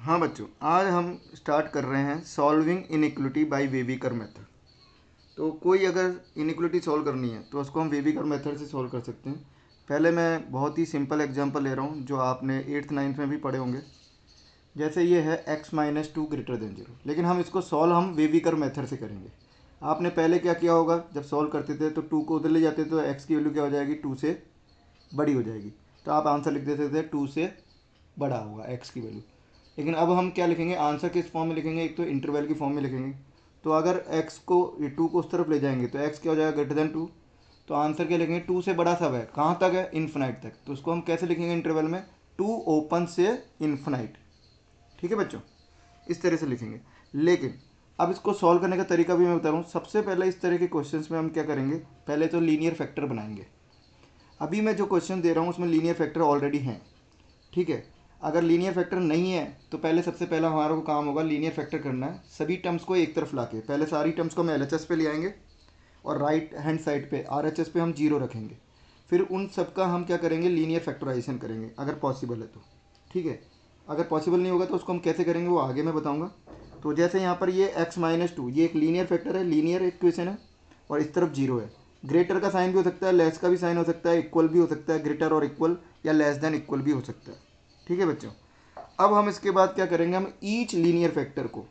हाँ बच्चों, आज हम स्टार्ट कर रहे हैं सॉल्विंग इनइक्वलिटी बाय वेविकर मेथड। तो कोई अगर इनइक्वलिटी सॉल्व करनी है तो उसको हम वेविकर मेथड से सॉल्व कर सकते हैं। पहले मैं बहुत ही सिंपल एग्जांपल ले रहा हूँ जो आपने 8th 9th में भी पढ़े होंगे। जैसे ये है x-2 ग्रेटर देन 0, लेकिन हम इसको सॉल्व हम वेविकर मेथड से करेंगे। आपने पहले क्या किया होगा, जब सॉल्व करते थे तो 2 को उधर ले जाते तो x की वैल्यू क्या हो जाएगी, 2 से बड़ी हो जाएगी। तो आप आंसर लिख देते थे 2 से बड़ा होगा x की वैल्यू। लेकिन अब हम क्या लिखेंगे, आंसर किस फॉर्म में लिखेंगे, एक तो इंटरवल की फॉर्म में लिखेंगे। तो अगर x को ये 2 को उस तरफ ले जाएंगे तो x क्या हो जाएगा, ग्रेटर देन 2। तो आंसर क्या लिखेंगे, 2 से बड़ा सब है, कहाँ तक है, इन्फिनाइट तक। तो उसको हम कैसे लिखेंगे इंटरवल में, 2 ओपन से इन्फिनाइट। ठीक है बच्चों, इस तरह से लिखेंगे। लेकिन अब इसको सॉल्व करने का तरीका भी मैं बता रहा हूँ। सबसे पहले इस तरह के क्वेश्चंस में हम क्या करेंगे, पहले तो लीनियर फैक्टर बनाएंगे। अभी मैं जो क्वेश्चन दे रहा हूँ उसमें लीनियर फैक्टर ऑलरेडी हैं। ठीक है, अगर लीनियर फैक्टर नहीं है तो पहले सबसे पहला हमारा को काम होगा लीनियर फैक्टर करना है। सभी टर्म्स को एक तरफ लाके पहले सारी टर्म्स को हम LHS पे ले आएंगे और राइट हैंड साइड पे RHS पे हम 0 रखेंगे। फिर उन सब का हम क्या करेंगे, लीनियर फैक्टराइजेशन करेंगे अगर पॉसिबल है तो। ठीक है, अगर पॉसिबल नहीं होगा तो उसको हम कैसे करेंगे वो आगे मैं बताऊँगा। तो जैसे यहाँ पर ये x-2 ये एक लीनियर फैक्टर है, लीनियर इक्वेशन है, और इस तरफ 0 है। ग्रेटर का साइन भी हो सकता है, लेस का भी साइन हो सकता है, इक्वल भी हो सकता है, ग्रेटर और इक्वल, या लेस देन इक्वल भी हो सकता है। ठीक है बच्चों, अब हम इसके बाद क्या करेंगे, हम ईच लीनियर फैक्टर को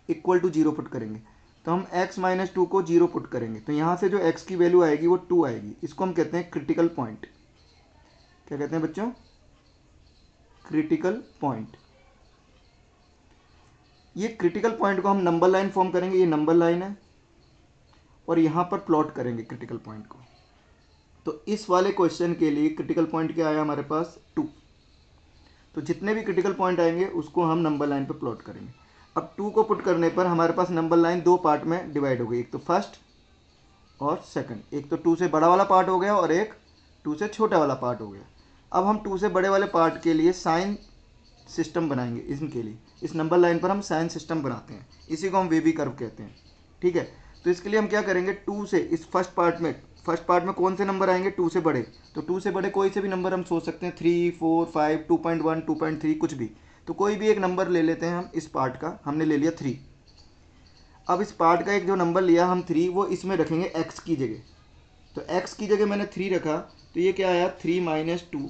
इक्वल टू 0 पुट करेंगे। तो हम x-2 को 0 पुट करेंगे तो यहाँ से जो x की वैल्यू आएगी वो 2 आएगी। इसको हम कहते हैं क्रिटिकल पॉइंट। क्या कहते हैं बच्चों, क्रिटिकल पॉइंट। ये क्रिटिकल पॉइंट को हम नंबर लाइन फॉर्म करेंगे, ये नंबर लाइन है, और यहाँ पर प्लॉट करेंगे क्रिटिकल पॉइंट को। तो इस वाले क्वेश्चन के लिए क्रिटिकल पॉइंट क्या आया हमारे पास, 2। तो जितने भी क्रिटिकल पॉइंट आएंगे उसको हम नंबर लाइन पर प्लॉट करेंगे। अब 2 को पुट करने पर हमारे पास नंबर लाइन दो पार्ट में डिवाइड हो गई, एक तो फर्स्ट और सेकंड। एक तो 2 से बड़ा वाला पार्ट हो गया और एक 2 से छोटा वाला पार्ट हो गया। अब हम 2 से बड़े वाले पार्ट के लिए साइन सिस्टम बनाएंगे। इनके लिए इस नंबर लाइन पर हम साइन सिस्टम बनाते हैं, इसी को हम वेवी कर्व कहते हैं। ठीक है, तो इसके लिए हम क्या करेंगे, 2 से इस फर्स्ट पार्ट में कौन से नंबर आएंगे, 2 से बड़े। तो 2 से बड़े कोई से भी नंबर हम सोच सकते हैं, 3, 4, 5, 2.1, 2.3, कुछ भी। तो कोई भी एक नंबर ले लेते हैं हम। इस पार्ट का हमने ले लिया 3। अब इस पार्ट का एक जो नंबर लिया हम 3, वो इसमें रखेंगे x की जगह। तो x की जगह मैंने 3 रखा, तो ये क्या आया, 3-2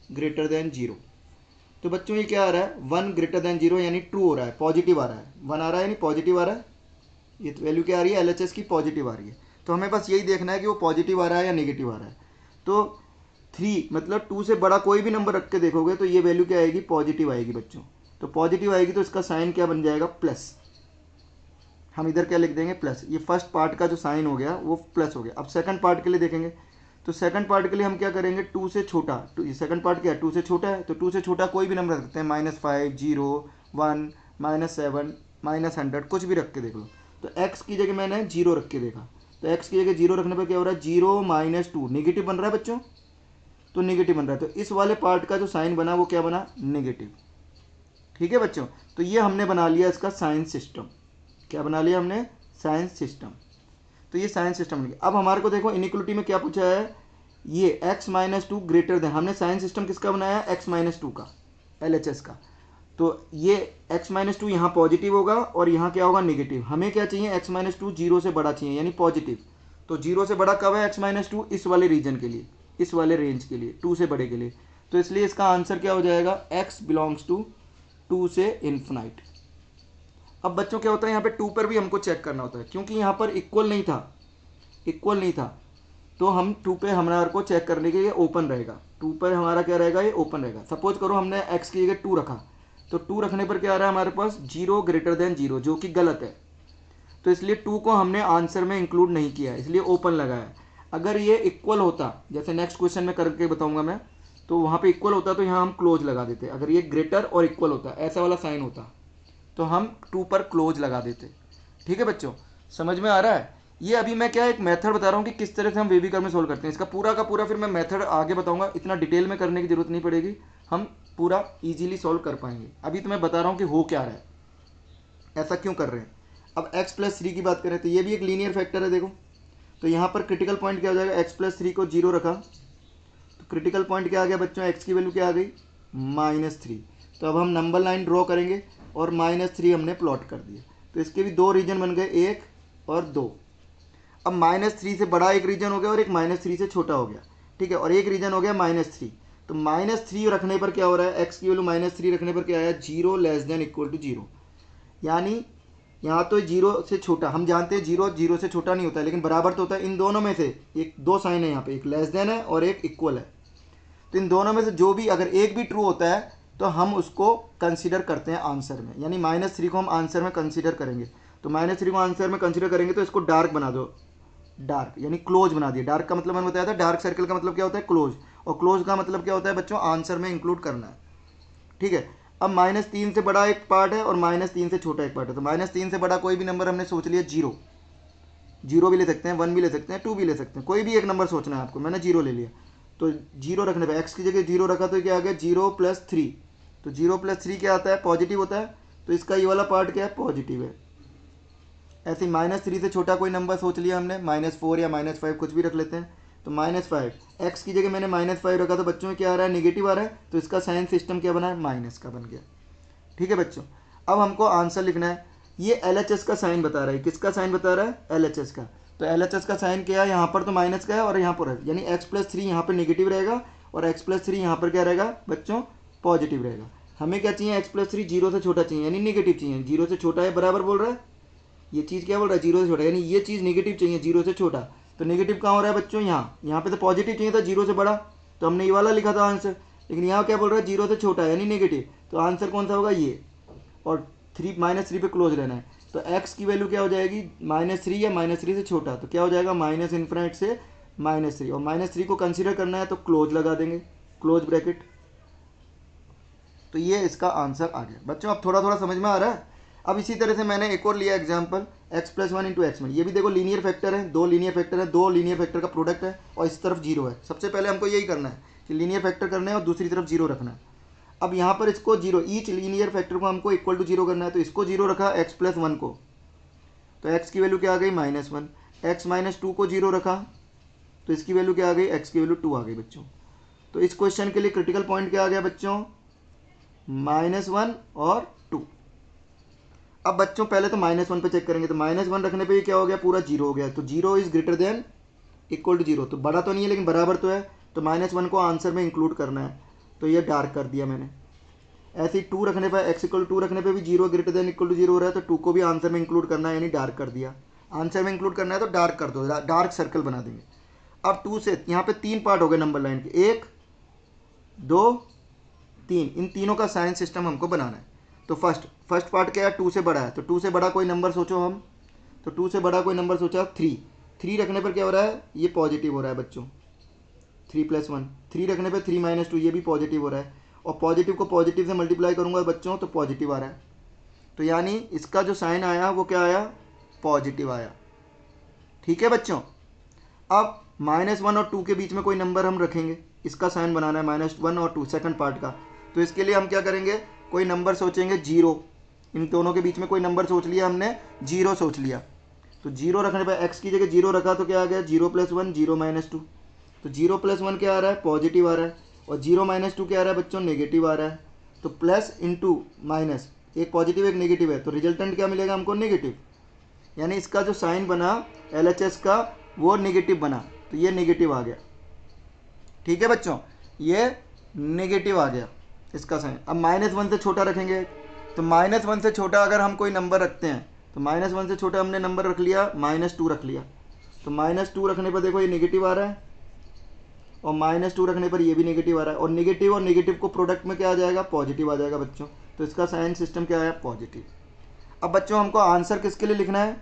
ग्रेटर देन 0। तो बच्चों ये क्या आ रहा है, 1 ग्रेटर देन 0, यानी ट्रू हो रहा है, पॉजिटिव आ रहा है। 1 आ रहा है यानी पॉजिटिव आ रहा है। ये तो वैल्यू क्या आ रही है, LHS की पॉजिटिव आ रही है। तो हमें बस यही देखना है कि वो पॉजिटिव आ रहा है या नेगेटिव आ रहा है। तो 3 मतलब 2 से बड़ा कोई भी नंबर रख के देखोगे तो ये वैल्यू क्या आएगी, पॉजिटिव आएगी बच्चों। तो पॉजिटिव आएगी तो इसका साइन क्या बन जाएगा, प्लस। हम इधर क्या लिख देंगे, प्लस। ये फर्स्ट पार्ट का जो साइन हो गया वो प्लस हो गया। अब सेकंड पार्ट के लिए देखेंगे, तो सेकंड पार्ट के लिए हम क्या करेंगे, 2 से छोटा। ये सेकंड पार्ट क्या है, 2 से छोटा है, तो 2 से छोटा कोई भी नंबर रख सकते हैं, -5, 0, 1, -7, -100, कुछ भी रख के देख लो। तो x की जगह मैंने 0 रख के देखा, तो x की जगह 0 रखने पर क्या हो रहा है, 0-2 नेगेटिव बन रहा है बच्चों। तो नेगेटिव बन रहा है, तो इस वाले पार्ट का जो साइन बना वो क्या बना, नेगेटिव। ठीक है बच्चों, तो ये हमने बना लिया इसका साइन सिस्टम। क्या बना लिया हमने, साइंस सिस्टम। तो ये साइंस सिस्टम बन गया। अब हमारे को देखो इनिक्वलिटी में क्या पूछा है, ये x-2 ग्रेटर देन, हमने साइंस सिस्टम किसका बनाया, x-2 का, LHS का। तो ये x-2 यहाँ पॉजिटिव होगा और यहाँ क्या होगा, नेगेटिव। हमें क्या चाहिए, x-2 0 से बड़ा चाहिए यानी पॉजिटिव। तो 0 से बड़ा कब है, x-2 इस वाले रीजन के लिए, इस वाले रेंज के लिए, 2 से बड़े के लिए। तो इसलिए इसका आंसर क्या हो जाएगा, x बिलोंग्स टू 2 से इन्फिनाइट। अब बच्चों क्या होता है, यहाँ पे 2 पर भी हमको चेक करना होता है, क्योंकि यहाँ पर इक्वल नहीं था, तो हम 2 पे हमारे को चेक करने के लिए ओपन रहेगा। 2 पर हमारा क्या रहेगा, ये ओपन रहेगा। सपोज करो हमने x की जगह 2 रखा, तो 2 रखने पर क्या आ रहा है हमारे पास, 0 ग्रेटर देन 0, जो कि गलत है। तो इसलिए 2 को हमने आंसर में इंक्लूड नहीं किया है, इसलिए ओपन लगा है। अगर ये इक्वल होता, जैसे नेक्स्ट क्वेश्चन में करके बताऊंगा मैं, तो वहाँ पे इक्वल होता तो यहाँ हम क्लोज लगा देते। अगर ये ग्रेटर और इक्वल होता, ऐसा वाला साइन होता, तो हम 2 पर क्लोज लगा देते। ठीक है बच्चों, समझ में आ रहा है। ये अभी मैं क्या एक मेथड बता रहा हूँ कि किस तरह से हम वेवी कर्व में सोल्व करते हैं। इसका पूरा का पूरा फिर मैं मेथड आगे बताऊंगा, इतना डिटेल में करने की जरूरत नहीं पड़ेगी, हम पूरा इजीली सॉल्व कर पाएंगे। अभी तो मैं बता रहा हूँ कि हो क्या रहा है, ऐसा क्यों कर रहे हैं। अब x+3 की बात करें तो ये भी एक लीनियर फैक्टर है, देखो। तो यहाँ पर क्रिटिकल पॉइंट क्या हो जाएगा, x+3 को 0 रखा, तो क्रिटिकल पॉइंट क्या आ गया बच्चों, x की वैल्यू क्या आ गई, -3। तो अब हम नंबर लाइन ड्रॉ करेंगे और -3 हमने प्लॉट कर दिया। तो इसके भी दो रीजन बन गए, 1 और 2। अब -3 से बड़ा एक रीजन हो गया और एक -3 से छोटा हो गया, ठीक है, और एक रीजन हो गया -3। तो -3 रखने पर क्या हो रहा है, एक्स की वैल्यू -3 रखने पर क्या आया, 0 < 0। यानी यहाँ तो 0 से छोटा, हम जानते हैं 0 0 से छोटा नहीं होता है, लेकिन बराबर तो होता है। इन दोनों में से एक, दो साइन है यहाँ पे, एक लेस देन है और एक इक्वल है। तो इन दोनों में से जो भी, अगर एक भी ट्रू होता है तो हम उसको कंसीडर करते हैं आंसर में, यानी -3 को हम आंसर में कंसीडर करेंगे। तो -3 को आंसर में कंसीडर करेंगे तो इसको डार्क बना दो, डार्क यानी क्लोज बना दिया। डार्क का मतलब मैंने बताया था, डार्क सर्कल का मतलब क्या होता है, क्लोज, और क्लोज का मतलब क्या होता है बच्चों, आंसर में इंक्लूड करना है, ठीक है। अब -3 से बड़ा एक पार्ट है और -3 से छोटा एक पार्ट है। तो -3 से बड़ा कोई भी नंबर हमने सोच लिया, 0 भी ले सकते हैं, 1 भी ले सकते हैं, 2 भी ले सकते हैं, कोई भी एक नंबर सोचना है आपको। मैंने 0 ले लिया, तो 0 रखने पर एक्स की जगह 0 रखा तो क्या आ गया, 0 + 3। तो 0 + 3 क्या आता है, पॉजिटिव होता है। तो इसका ये वाला पार्ट क्या है, पॉजिटिव है। ऐसे ही -3 से छोटा कोई नंबर सोच लिया हमने, -4 या -5 कुछ भी रख लेते हैं। तो -5, एक्स की जगह मैंने -5 रखा तो बच्चों में क्या आ रहा है, नेगेटिव आ रहा है। तो इसका साइन सिस्टम क्या बना है, माइनस का बन गया, ठीक है बच्चों। अब हमको आंसर लिखना है। ये LHS का साइन बता रहा है, किसका साइन बता रहा है, LHS का। तो LHS का साइन क्या है, यहाँ पर तो माइनस का है और यहाँ पर है, यानी x + 3 यहाँ पर नेगेटिव रहेगा और x + 3 यहाँ पर क्या रहेगा बच्चों, पॉजिटिव रहेगा। हमें क्या चाहिए, x + 3 0 से छोटा चाहिए, यानी नेगेटिव चाहिए। 0 से छोटा है बराबर बोल रहा है, ये चीज़ क्या बोल रहा है, 0 से छोटा, यानी ये चीज़ नेगेटिव चाहिए, 0 से छोटा। तो नेगेटिव कहाँ हो रहा है बच्चों, यहाँ पे तो पॉजिटिव चाहिए था, 0 से बड़ा, तो हमने ये वाला लिखा था आंसर। लेकिन यहाँ क्या बोल रहा है, 0 से छोटा यानी नेगेटिव। तो आंसर कौन सा होगा, ये, और -3 पे क्लोज रहना है। तो x की वैल्यू क्या हो जाएगी, -3 या -3 से छोटा, तो क्या हो जाएगा, -∞ से -3, और -3 को कंसीडर करना है तो क्लोज लगा देंगे, क्लोज ब्रैकेट। तो ये इसका आंसर आ गया बच्चों। अब थोड़ा थोड़ा समझ में आ रहा है। अब इसी तरह से मैंने एक और लिया एग्जाम्पल, x + 1 × x-। ये भी देखो लीनियर फैक्टर है, दो लीनियर फैक्टर है, दो लीनियर फैक्टर का प्रोडक्ट है और इस तरफ 0 है। सबसे पहले हमको यही करना है कि लीनियर फैक्टर करना है और दूसरी तरफ 0 रखना है। अब यहाँ पर इसको 0, ईच लीनियर फैक्टर को हमको इक्वल टू 0 करना है। तो इसको 0 रखा x + 1 को, तो x की वैल्यू क्या आ गई, -1। x - 2 को 0 रखा तो इसकी वैल्यू क्या आ गई, x की वैल्यू 2 आ गई बच्चों। तो इस क्वेश्चन के लिए क्रिटिकल पॉइंट क्या आ गया बच्चों, -1 और 2। अब बच्चों पहले तो -1 पे चेक करेंगे। तो -1 रखने पे ये क्या हो गया, पूरा 0 हो गया। तो 0 = = 0, तो बड़ा तो नहीं है लेकिन बराबर तो है। तो -1 को आंसर में इंक्लूड करना है, तो ये डार्क कर दिया मैंने। ऐसे ही 2 रखने पर, x = 2 रखने पे भी 0 > 0 हो रहा है, तो 2 को भी आंसर में इंक्लूड करना है, यानी डार्क कर दिया। आंसर में इंक्लूड करना है तो डार्क कर दो, डार्क सर्कल बना देंगे। अब 2 से यहाँ पे 3 पार्ट हो गए नंबर लाइन के, 1 2 3, इन तीनों का साइन सिस्टम हमको बनाना है। तो फर्स्ट पार्ट क्या है, 2 से बड़ा है, तो 2 से बड़ा कोई नंबर सोचो हम। तो 2 से बड़ा कोई नंबर सोचा 3 रखने पर क्या हो रहा है, ये पॉजिटिव हो रहा है बच्चों, 3 + 1। 3 रखने पर 3 - 2, ये भी पॉजिटिव हो रहा है, और पॉजिटिव को पॉजिटिव से मल्टीप्लाई करूंगा बच्चों तो पॉजिटिव आ रहा है। तो यानी इसका जो साइन आया वो क्या आया, पॉजिटिव आया, ठीक है बच्चों। अब -1 और 2 के बीच में कोई नंबर हम रखेंगे, इसका साइन बनाना है -1 और 2 सेकंड पार्ट का। तो इसके लिए हम क्या करेंगे, कोई नंबर सोचेंगे 0, इन दोनों के बीच में कोई नंबर सोच लिया हमने, 0 सोच लिया। तो 0 रखने पर x की जगह 0 रखा तो क्या आ गया, 0 + 1 0 - 2। तो 0 + 1 क्या आ रहा है, पॉजिटिव आ रहा है, और 0 - 2 क्या आ रहा है बच्चों, नेगेटिव आ रहा है। तो प्लस इंटू माइनस, एक पॉजिटिव एक नेगेटिव है, तो रिजल्टेंट क्या मिलेगा हमको, नेगेटिव। यानी इसका जो साइन बना LHS का वो नेगेटिव बना, तो ये नेगेटिव आ गया, ठीक है बच्चों, ये नेगेटिव आ गया इसका साइन। अब -1 से छोटा रखेंगे, तो -1 से छोटा अगर हम कोई नंबर रखते हैं, तो -1 से छोटा हमने नंबर रख लिया, -2 रख लिया। तो -2 रखने पर देखो ये नेगेटिव आ रहा है, और -2 रखने पर ये भी नेगेटिव आ रहा है, और नेगेटिव को प्रोडक्ट में क्या आ जाएगा, पॉजिटिव आ जाएगा बच्चों। तो इसका साइन सिस्टम क्या है, पॉजिटिव। अब बच्चों हमको आंसर किसके लिए लिखना है,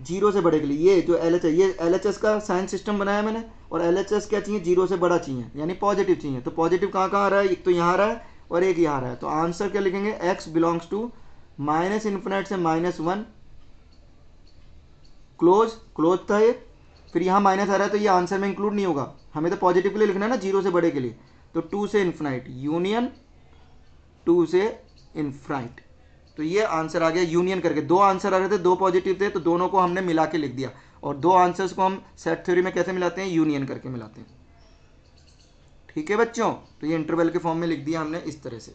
0 से बड़े के लिए। ये जो LH है, ये LHS का साइन सिस्टम बनाया मैंने, और LHS क्या चाहिए, 0 से बड़ा चाहिए, यानी पॉजिटिव चाहिए। तो पॉजिटिव कहाँ कहाँ आ रहा है, एक तो यहाँ आ रहा है और एक यहाँ आ रहा है। तो आंसर क्या लिखेंगे, x ∈ -∞ से -1, क्लोज था ये, फिर यहाँ माइनस आ रहा है तो ये आंसर में इंक्लूड नहीं होगा, हमें तो पॉजिटिव के लिए लिखना है ना, 0 से बड़े के लिए। तो 2 से ∞, यूनियन 2 से ∞। तो ये आंसर आ गया यूनियन करके। दो आंसर आ रहे थे, दो पॉजिटिव थे, तो दोनों को हमने मिला के लिख दिया। और दो आंसर्स को हम सेट थ्योरी में कैसे मिलाते हैं, यूनियन करके मिलाते हैं, ठीक है बच्चों। तो ये इंटरवल के फॉर्म में लिख दिया हमने इस तरह से।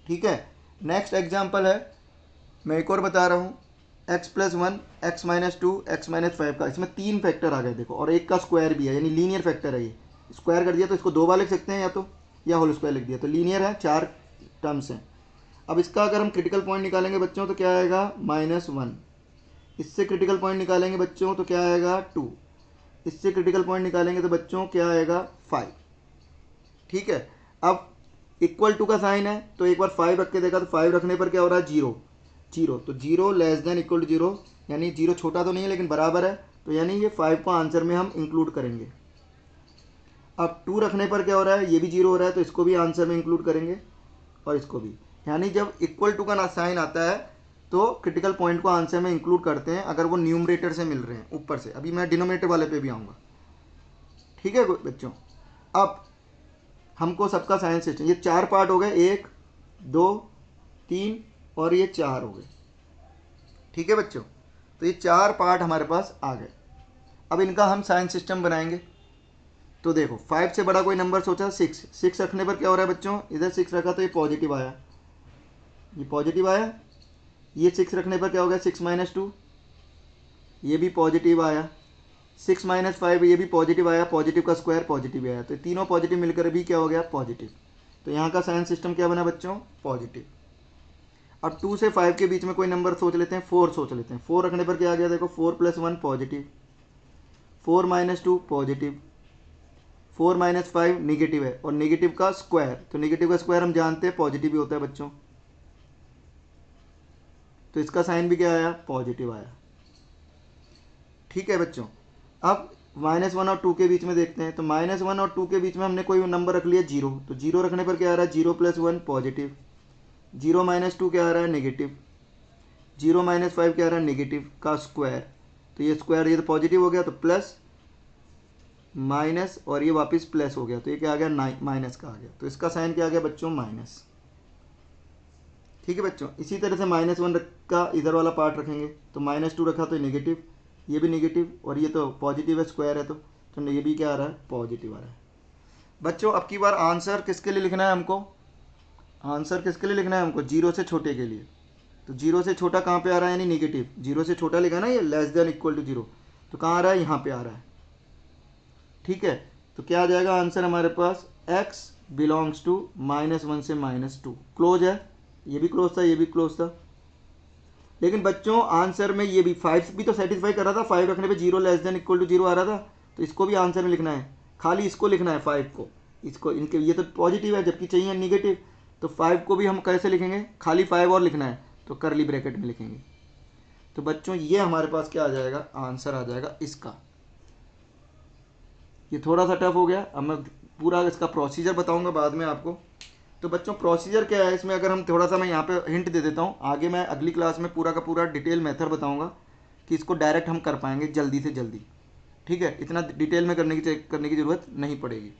ठीक है। नेक्स्ट एग्जाम्पल है, मैं एक और बता रहा हूँ, x plus 1 x minus 2 x minus 5 का, इसमें 3 फैक्टर आ गए देखो, और एक का स्क्वायर भी है, यानी लीनियर फैक्टर है। ये स्क्वायर कर दिया तो इसको 2 बार लिख सकते हैं, या होल स्क्वायर लिख दिया तो लीनियर है, 4 टर्म्स हैं। अब इसका अगर हम क्रिटिकल पॉइंट निकालेंगे बच्चों तो क्या आएगा -1, इससे क्रिटिकल पॉइंट निकालेंगे बच्चों तो क्या आएगा 2, इससे क्रिटिकल पॉइंट निकालेंगे तो बच्चों क्या आएगा 5। ठीक है। अब इक्वल टू का साइन है तो एक बार 5 रख के देखा तो 5 रखने पर क्या हो रहा है 0 0, तो 0 लेस देन इक्वल टू 0, यानी 0 छोटा तो नहीं है लेकिन बराबर है, तो यानी ये 5 को आंसर में हम इंक्लूड करेंगे। अब 2 रखने पर क्या हो रहा है, ये भी 0 हो रहा है तो इसको भी आंसर में इंक्लूड करेंगे और इसको भी, यानी जब इक्वल टू का साइन आता है तो क्रिटिकल पॉइंट को आंसर में इंक्लूड करते हैं अगर वो न्यूमरेटर से मिल रहे हैं ऊपर से। अभी मैं डिनोमिनेटर वाले पे भी आऊँगा। ठीक है बच्चों। अब हमको सबका साइन सिस्टम, ये 4 पार्ट हो गए, 1 2 3 और ये 4 हो गए। ठीक है बच्चों, तो ये 4 पार्ट हमारे पास आ गए। अब इनका हम साइन सिस्टम बनाएंगे। तो देखो 5 से बड़ा कोई नंबर सोचा, 6 रखने पर क्या हो रहा है बच्चों, इधर 6 रखा तो ये पॉजिटिव आया, ये पॉजिटिव आया। ये 6 रखने पर क्या हो गया 6 माइनस 2, ये भी पॉजिटिव आया। 6 माइनस 5 ये भी पॉजिटिव आया, पॉजिटिव का स्क्वायर पॉजिटिव आया, तो तीनों पॉजिटिव मिलकर भी क्या हो गया पॉजिटिव। तो यहाँ का साइन सिस्टम क्या बना बच्चों, पॉजिटिव। अब 2 से 5 के बीच में कोई नंबर सोच लेते हैं, 4 सोच लेते हैं। 4 रखने पर क्या आ गया देखो, 4 plus 1 positive, 4 minus 2 positive, 4 minus 5 negative है, और निगेटिव का स्क्वायर, तो निगेटिव का स्क्वायर हम जानते हैं पॉजिटिव ही होता है बच्चों, तो इसका साइन भी क्या आया पॉजिटिव आया। ठीक है बच्चों। अब -1 और 2 के बीच में देखते हैं, तो -1 और 2 के बीच में हमने कोई नंबर रख लिया 0, तो 0 रखने पर क्या आ रहा है 0 प्लस 1 पॉजिटिव, 0 माइनस 2 क्या आ रहा है नेगेटिव, 0 माइनस 5 क्या आ रहा है नेगेटिव का स्क्वायर, तो ये स्क्वायर ये तो पॉजिटिव हो गया तो प्लस माइनस और ये वापस प्लस हो गया, तो ये क्या आ गया माइनस का आ गया, तो इसका साइन क्या आ गया बच्चों माइनस। ठीक है बच्चों। इसी तरह से -1 का इधर वाला पार्ट रखेंगे, तो -2 रखा तो नेगेटिव, ये भी नेगेटिव, और ये तो पॉजिटिव है स्क्वायर है, तो ये भी क्या आ रहा है पॉजिटिव आ रहा है। बच्चों अब की बार आंसर किसके लिए लिखना है हमको, आंसर किसके लिए लिखना है हमको 0 से छोटे के लिए। तो 0 से छोटा कहाँ पे आ रहा है, यानी नेगेटिव, 0 से छोटा लिखा ना ये लेस देन इक्वल टू 0, तो कहाँ आ रहा है यहाँ पे आ रहा है। ठीक है, तो क्या आ जाएगा आंसर हमारे पास, x बिलोंग्स टू -1 से -2, क्लोज है, ये भी क्लोज था ये भी क्लोज था। लेकिन बच्चों आंसर में ये भी 5 भी तो सेटिस्फाई कर रहा था, 5 रखने पे 0 लेस देन इक्वल टू 0 आ रहा था, तो इसको भी आंसर में लिखना है, खाली इसको लिखना है 5 को, इसको इनके ये तो पॉजिटिव है जबकि चाहिए निगेटिव, तो 5 को भी हम कैसे लिखेंगे, खाली 5 और लिखना है तो करली ब्रैकेट में लिखेंगे। तो बच्चों ये हमारे पास क्या आ जाएगा, आंसर आ जाएगा इसका। ये थोड़ा सा टफ हो गया, अब मैं पूरा इसका प्रोसीजर बताऊंगा बाद में आपको। तो बच्चों प्रोसीजर क्या है इसमें, अगर हम थोड़ा सा, मैं यहाँ पे हिंट दे देता हूँ, आगे मैं अगली क्लास में पूरा का पूरा डिटेल मेथड बताऊंगा कि इसको डायरेक्ट हम कर पाएंगे जल्दी से जल्दी। ठीक है, इतना डिटेल में करने की ज़रूरत नहीं पड़ेगी।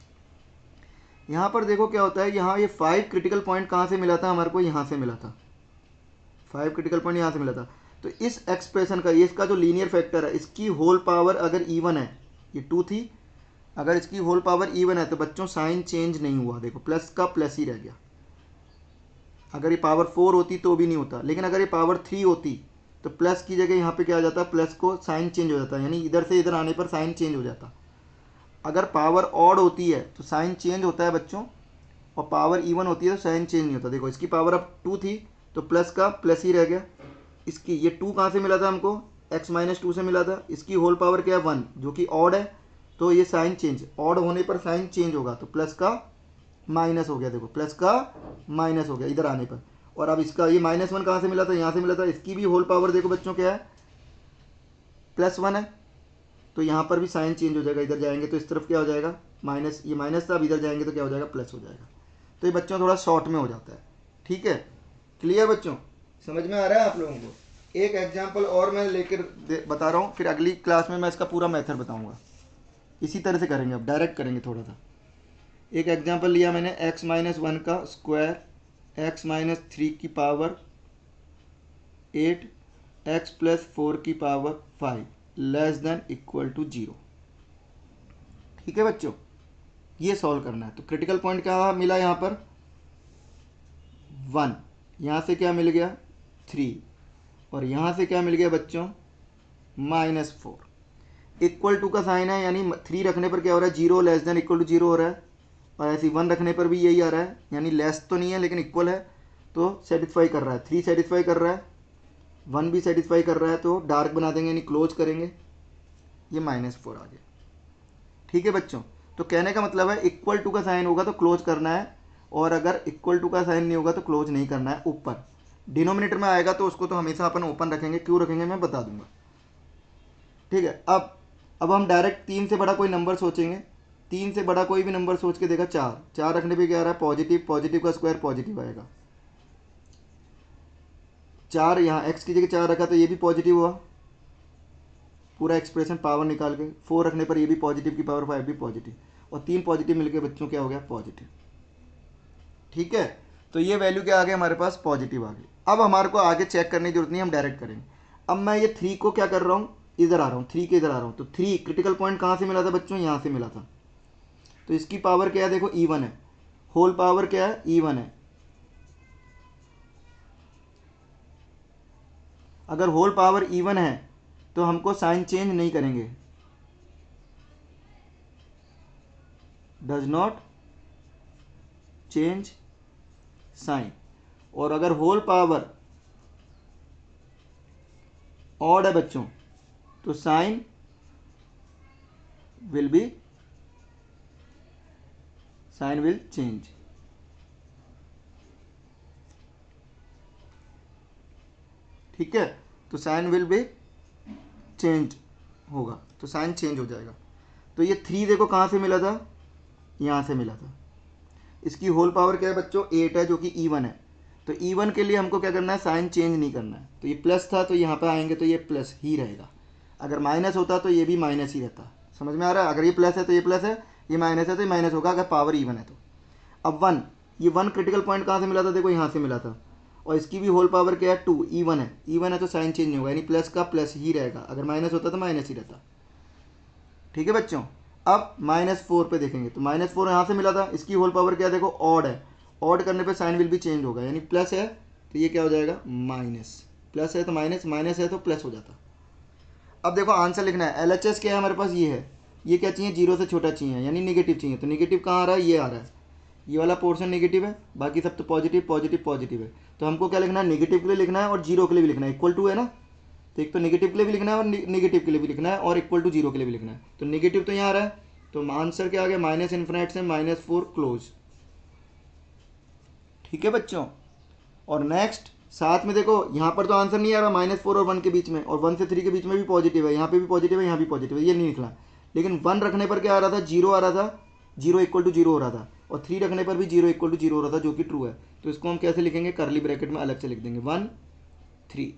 यहाँ पर देखो क्या होता है, यहाँ ये 5 क्रिटिकल पॉइंट कहाँ से मिला था हमारे को, यहाँ से मिला था, 5 क्रिटिकल पॉइंट यहाँ से मिला था। तो इस एक्सप्रेशन का, ये इसका जो लीनियर फैक्टर है, इसकी होल पावर अगर इवन है, ये 2 थी, अगर इसकी होल पावर इवन है तो बच्चों साइन चेंज नहीं हुआ, देखो प्लस का प्लस ही रह गया। अगर ये पावर 4 होती तो भी नहीं होता, लेकिन अगर ये पावर 3 होती तो प्लस की जगह यहाँ पे क्या आ जाता, प्लस को साइन चेंज हो जाता, यानी इधर से इधर आने पर साइन चेंज हो जाता। अगर पावर ऑड होती है तो साइन चेंज होता है बच्चों, और पावर इवन होती है तो साइन चेंज नहीं होता। देखो इसकी पावर अब 2 थी तो प्लस का प्लस ही रह गया। इसकी ये 2 कहाँ से मिला था हमको, x माइनस 2 से मिला था। इसकी होल पावर क्या है 1, जो कि ऑड है, तो ये साइन चेंज, ऑड होने पर साइन चेंज होगा, तो प्लस का माइनस हो गया, देखो प्लस का माइनस हो गया इधर आने पर। और अब इसका ये -1 कहाँ से मिला था, यहाँ से मिला था। इसकी भी होल पावर देखो बच्चों क्या है, +1 है, तो यहाँ पर भी साइन चेंज हो जाएगा, इधर जाएंगे तो इस तरफ क्या हो जाएगा माइनस, ये माइनस था, अब इधर जाएंगे तो क्या हो जाएगा प्लस हो जाएगा। तो ये बच्चों थोड़ा शॉर्ट में हो जाता है। ठीक है, क्लियर बच्चों, समझ में आ रहा है आप लोगों को। एक एग्जाम्पल और मैं लेकर बता रहा हूँ, फिर अगली क्लास में मैं इसका पूरा मेथड बताऊँगा। इसी तरह से करेंगे, अब डायरेक्ट करेंगे थोड़ा सा। एक एग्जाम्पल लिया मैंने, x-1 का स्क्वायर x-3 की पावर 8 x प्लस 4 की power 5 less than equal to 0। ठीक है बच्चों, ये सॉल्व करना है। तो क्रिटिकल पॉइंट क्या मिला यहाँ पर 1, यहाँ से क्या मिल गया 3, और यहाँ से क्या मिल गया बच्चों -4। इक्वल टू का साइन है, यानी 3 रखने पर क्या हो रहा है 0 लेस देन इक्वल टू 0 हो रहा है, और ऐसे 1 रखने पर भी यही आ रहा है, यानी लेस तो नहीं है लेकिन इक्वल है, तो सेटिस्फाई कर रहा है। 3 सेटिस्फाई कर रहा है, 1 भी सेटिस्फाई कर रहा है, तो डार्क बना देंगे यानी क्लोज करेंगे, ये -4 आ गया। ठीक है बच्चों, तो कहने का मतलब है इक्वल टू का साइन होगा तो क्लोज करना है, और अगर इक्वल टू का साइन नहीं होगा तो क्लोज नहीं करना है। ऊपर डिनोमिनेटर में आएगा तो उसको तो हमेशा अपन ओपन रखेंगे, क्यों रखेंगे मैं बता दूंगा। ठीक है, अब हम डायरेक्ट 3 से बड़ा कोई नंबर सोचेंगे। 3 से बड़ा कोई भी नंबर सोच के देखा, 4 रखने पे क्या आ रहा है पॉजिटिव, पॉजिटिव का स्क्वायर पॉजिटिव आएगा। 4 यहाँ एक्स की जगह 4 रखा तो ये भी पॉजिटिव हुआ, पूरा एक्सप्रेशन पावर निकाल के। 4 रखने पर ये भी पॉजिटिव की पावर 5 भी पॉजिटिव, और 3 पॉजिटिव मिलके बच्चों क्या हो गया पॉजिटिव। ठीक है, तो ये वैल्यू क्या आ गई हमारे पास पॉजिटिव आ गई। अब हमारे को आगे चेक करने की जरूरत नहीं, हम डायरेक्ट करेंगे। अब मैं ये 3 को क्या कर रहा हूँ, इधर आ रहा हूँ, 3 के इधर आ रहा हूँ, तो 3 क्रिटिकल पॉइंट कहाँ से मिला था बच्चों, यहाँ से मिला था, तो इसकी पावर क्या है देखो E1 है, होल पावर क्या है E1 है। अगर होल पावर E1 है तो हमको साइन चेंज नहीं करेंगे, डज नॉट चेंज साइन। और अगर होल पावर ऑड है बच्चों तो साइन विल चेंज। ठीक है, तो साइन विल बी चेंज होगा, तो साइन चेंज हो जाएगा। तो ये 3 देखो कहाँ से मिला था, यहाँ से मिला था। इसकी होल पावर क्या है बच्चों 8 है, जो कि E1 है। तो E1 के लिए हमको क्या करना है, साइन चेंज नहीं करना है। तो ये प्लस था तो यहाँ पे आएंगे तो ये प्लस ही रहेगा, अगर माइनस होता तो ये भी माइनस ही रहता। समझ में आ रहा है, अगर ये प्लस है तो ये प्लस है, ये माइनस है तो ये माइनस होगा, अगर पावर E1 है तो। अब 1, ये 1 क्रिटिकल पॉइंट कहाँ से मिला था देखो यहाँ से मिला था, और इसकी भी होल पावर क्या है 2, E1 है। E1 है तो साइन चेंज नहीं होगा, यानी प्लस का प्लस ही रहेगा, अगर माइनस होता तो माइनस ही रहता। ठीक है बच्चों, अब -4 पे देखेंगे तो -4 यहाँ से मिला था, इसकी होल पावर क्या है देखो ऑड है, ऑड करने पे साइन विल भी चेंज होगा, यानी प्लस है तो ये क्या हो जाएगा माइनस, प्लस है तो माइनस, माइनस है तो प्लस हो जाता। अब देखो आंसर लिखना है, LHS क्या है हमारे पास ये है, ये क्या चाहिए 0 से छोटा चाहिए, यानी निगेटिव चाहिए। तो निगेटिव कहाँ आ रहा है, ये आ रहा है, ये वाला पोर्शन निगेटिव है, बाकी सब तो पॉजिटिव पॉजिटिव पॉजिटिव है। तो हमको क्या लिखना है, निगेटिव के लिए लिखना है और 0 के लिए भी लिखना है, इक्वल टू है ना, तो एक तो नेगेटिव के लिए भी लिखना है और नेगेटिव के लिए भी लिखना है, और इक्वल टू 0 के लिए भी लिखना है। तो नेगेटिव तो यहाँ आ रहा है, तो आंसर क्या आ गया -इन्फिनिट से -4 क्लोज। ठीक है बच्चों, और नेक्स्ट साथ में देखो यहाँ पर तो आंसर नहीं आ रहा -4 और 1 के बीच में, और 1 से 3 के बीच में भी पॉजिटिव है, यहाँ पे भी पॉजिटिव है, यहाँ भी पॉजिटिव है, ये नहीं लिखना। लेकिन 1 रखने पर क्या आ रहा था 0 आ रहा था, 0 इक्वल टू 0 हो रहा था, और 3 रखने पर भी 0 इक्वल टू 0 हो रहा था, जो कि ट्रू है। तो इसको हम कैसे लिखेंगे, करली ब्रैकेट में अलग से लिख देंगे 1 3।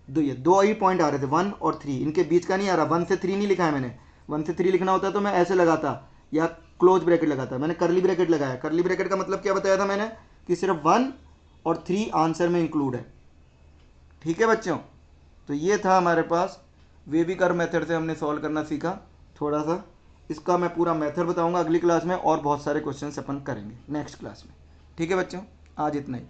ये दो ही पॉइंट आ रहे थे 1 और 3, इनके बीच का नहीं आ रहा, 1 से 3 नहीं लिखा है मैंने। 1 से 3 लिखना होता तो मैं ऐसे लगाता या क्लोज ब्रैकेट लगाता, मैंने करली ब्रैकेट लगाया। करली ब्रैकेट का मतलब क्या बताया था मैंने, कि सिर्फ 1 और 3 आंसर में इंक्लूड है। ठीक है बच्चों, तो ये था हमारे पास वेवी कर्व मेथड से हमने सॉल्व करना सीखा थोड़ा सा। इसका मैं पूरा मेथड बताऊंगा अगली क्लास में, और बहुत सारे क्वेश्चन अपन करेंगे नेक्स्ट क्लास में। ठीक है बच्चों, आज इतना ही।